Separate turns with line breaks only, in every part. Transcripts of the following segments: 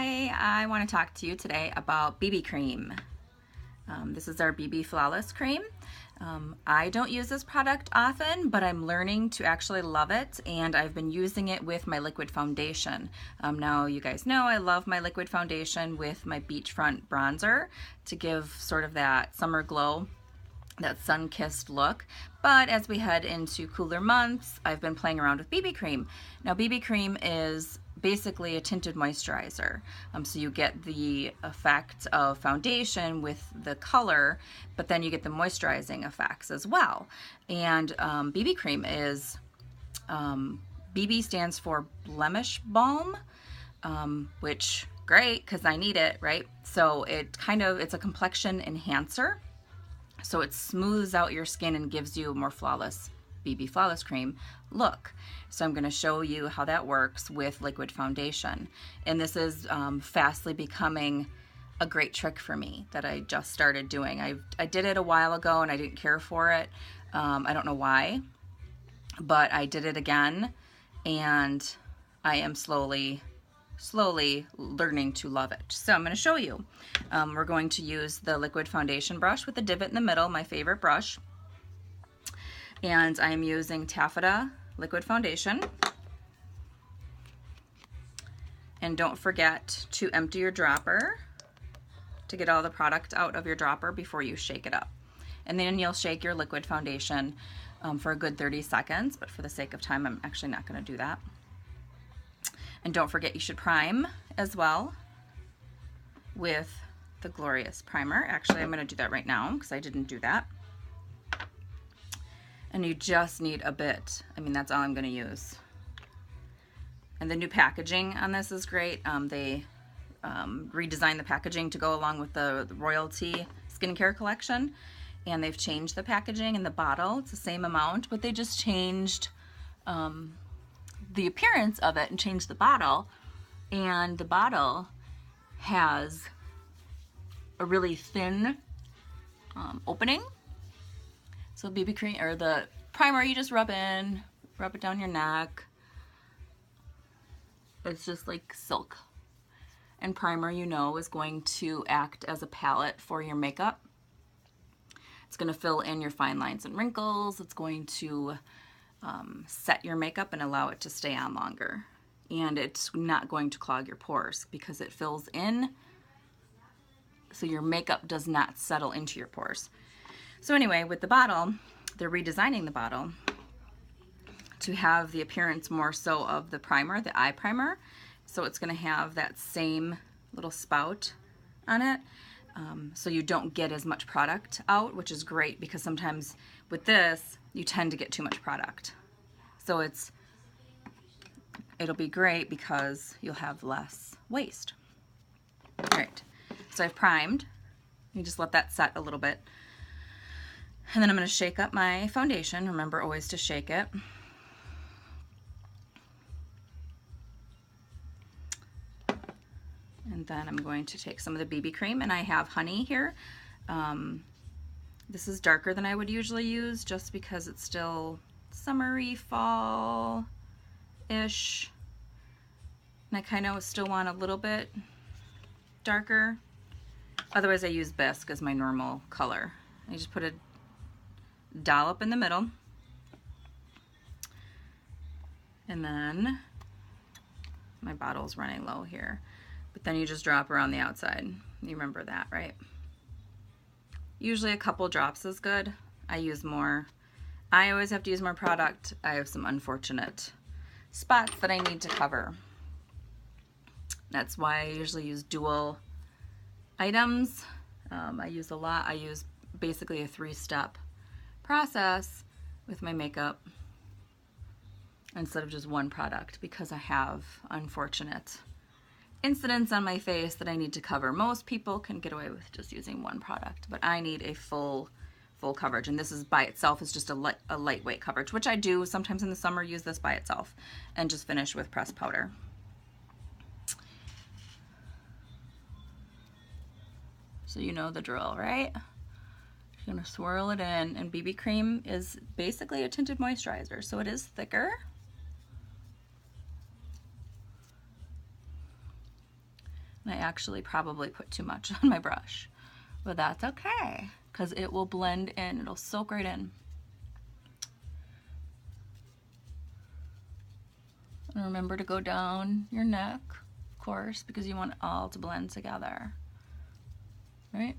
Hi, I want to talk to you today about BB cream. This is our BB Flawless cream. I don't use this product often, but I'm learning to actually love it, and I've been using it with my liquid foundation. Now you guys know I love my liquid foundation with my beachfront bronzer to give sort of that summer glow, that sun-kissed look. But as we head into cooler months, I've been playing around with BB cream. Now BB cream is basically a tinted moisturizer. So you get the effect of foundation with the color, but then you get the moisturizing effects as well. And BB cream is, BB stands for Blemish Balm, which great because I need it, right? So it's a complexion enhancer. So it smooths out your skin and gives you a more flawless BB Flawless cream look. So I'm going to show you how that works with liquid foundation. And this is fastly becoming a great trick for me that I just started doing. I did it a while ago and I didn't care for it. I don't know why, but I did it again and I am slowly learning to love it. So I'm going to show you. We're going to use the liquid foundation brush with the divot in the middle, my favorite brush. And I am using Taffeta liquid foundation. And don't forget to empty your dropper to get all the product out of your dropper before you shake it up. And then you'll shake your liquid foundation for a good 30 seconds, but for the sake of time, I'm actually not going to do that. And don't forget you should prime as well with the Glorious Primer. Actually, I'm going to do that right now because I didn't do that. And you just need a bit. I mean, that's all I'm going to use. And the new packaging on this is great. They redesigned the packaging to go along with the Royalty skincare collection. And they've changed the packaging and the bottle. It's the same amount, but they just changed the appearance of it and changed the bottle. And the bottle has a really thin opening. So BB cream, or the primer, you just rub it down your neck. It's just like silk. And primer, you know, is going to act as a palette for your makeup. It's going to fill in your fine lines and wrinkles. It's going to set your makeup and allow it to stay on longer. And it's not going to clog your pores because it fills in so your makeup does not settle into your pores. So anyway, with the bottle, they're redesigning the bottle to have the appearance more so of the primer, the eye primer. So it's going to have that same little spout on it. So you don't get as much product out, which is great because sometimes with this, you tend to get too much product. So it'll be great because you'll have less waste. All right, so I've primed. You just let that set a little bit. And then I'm going to shake up my foundation. Remember always to shake it. And then I'm going to take some of the BB cream, and I have honey here. This is darker than I would usually use just because it's still summery, fall-ish. And I kind of still want a little bit darker. Otherwise I use Bisque as my normal color. I just put a dollop in the middle. And then my bottle's running low here. But then you just drop around the outside. You remember that, right? Usually a couple drops is good. I use more. I always have to use more product. I have some unfortunate spots that I need to cover. That's why I usually use dual items. I use a lot. I use basically a 3-step process with my makeup instead of just one product because I have unfortunate incidents on my face that I need to cover. Most people can get away with just using one product, but I need a full coverage, and this is by itself is just a lightweight coverage, which I do sometimes in the summer use this by itself and just finish with pressed powder. So you know the drill, right? You're gonna swirl it in, and BB cream is basically a tinted moisturizer, so it is thicker. I actually probably put too much on my brush, but that's okay because it will blend in. It'll soak right in. And remember to go down your neck, of course, because you want it all to blend together, right?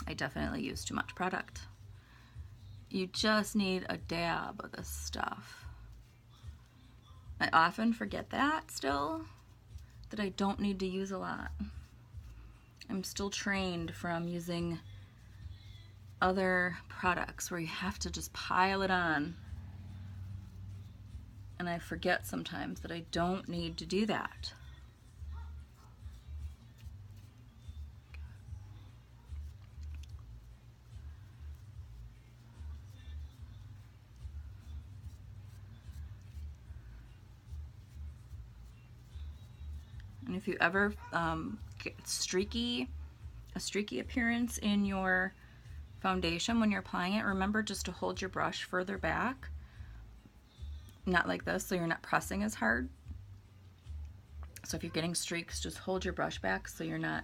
I definitely use too much product. You just need a dab of this stuff. I often forget that still, that I don't need to use a lot. I'm still trained from using other products where you have to just pile it on. And I forget sometimes that I don't need to do that. And if you ever get a streaky appearance in your foundation when you're applying it, remember just to hold your brush further back. Not like this, so you're not pressing as hard. So if you're getting streaks, just hold your brush back so you're not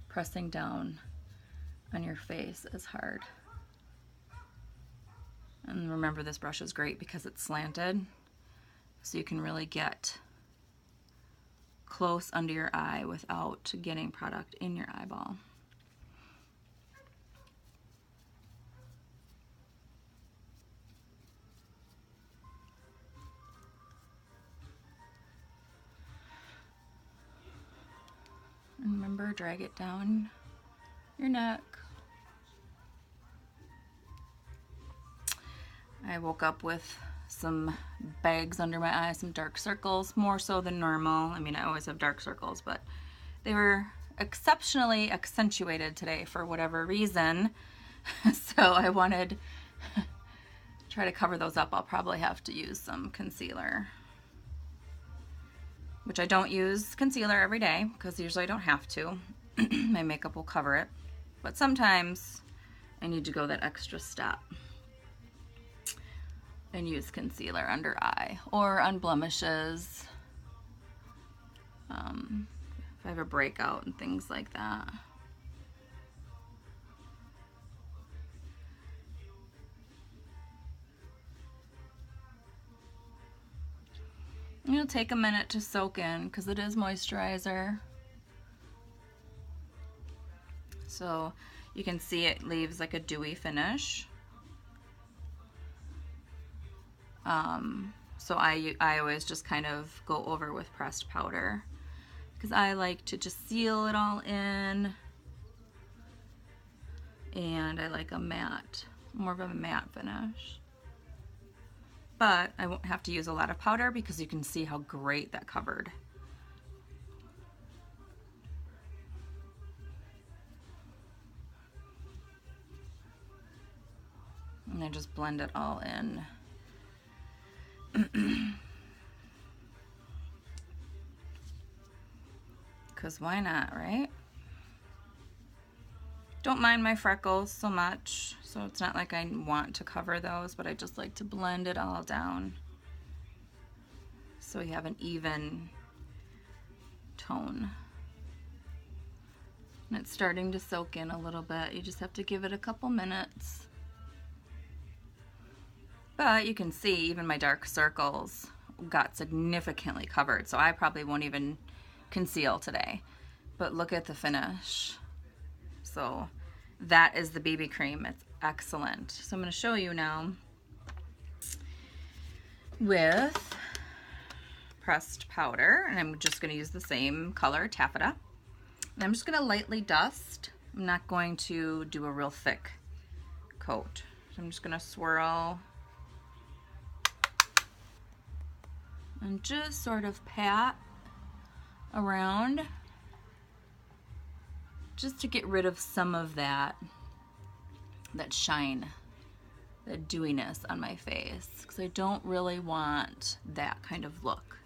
pressing down on your face as hard. And remember, this brush is great because it's slanted, so you can really get close under your eye without getting product in your eyeball. And remember, drag it down your neck. I woke up with some bags under my eyes, some dark circles, more so than normal. I mean, I always have dark circles, but they were exceptionally accentuated today for whatever reason. So I wanted to try to cover those up. I'll probably have to use some concealer, which I don't use concealer every day because usually I don't have to. My makeup will cover it, but sometimes I need to go that extra step and use concealer under eye or on blemishes, if I have a breakout and things like that. It'll take a minute to soak in because it is moisturizer. So you can see it leaves like a dewy finish. So I always just kind of go over with pressed powder because I like to just seal it all in, and I like a matte, more of a matte finish. But I won't have to use a lot of powder because you can see how great that covered. And I just blend it all in. Because why not, right? Don't mind my freckles so much, so it's not like I want to cover those, but I just like to blend it all down so we have an even tone. And it's starting to soak in a little bit. You just have to give it a couple minutes. But you can see even my dark circles got significantly covered, so I probably won't even conceal today. But look at the finish. So that is the BB cream. It's excellent. So I'm going to show you now with pressed powder, and I'm just going to use the same color, taffeta. And I'm just going to lightly dust. I'm not going to do a real thick coat. So I'm just going to swirl and just sort of pat around just to get rid of some of that shine, that dewiness on my face, because I don't really want that kind of look.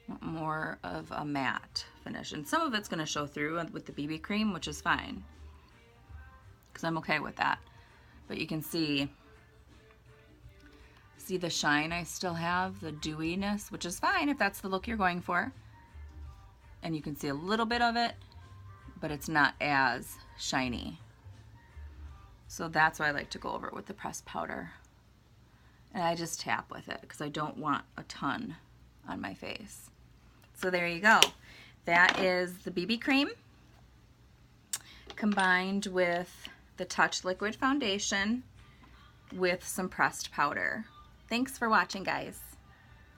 I want more of a matte finish, and some of it's going to show through with the BB cream, which is fine. because I'm okay with that. But you can see the shine I still have, the dewiness, which is fine if that's the look you're going for. And you can see a little bit of it, but it's not as shiny. So that's why I like to go over it with the pressed powder. And I just tap with it because I don't want a ton on my face. So there you go. That is the BB cream combined with the Touch Liquid Foundation with some pressed powder. Thanks for watching, guys.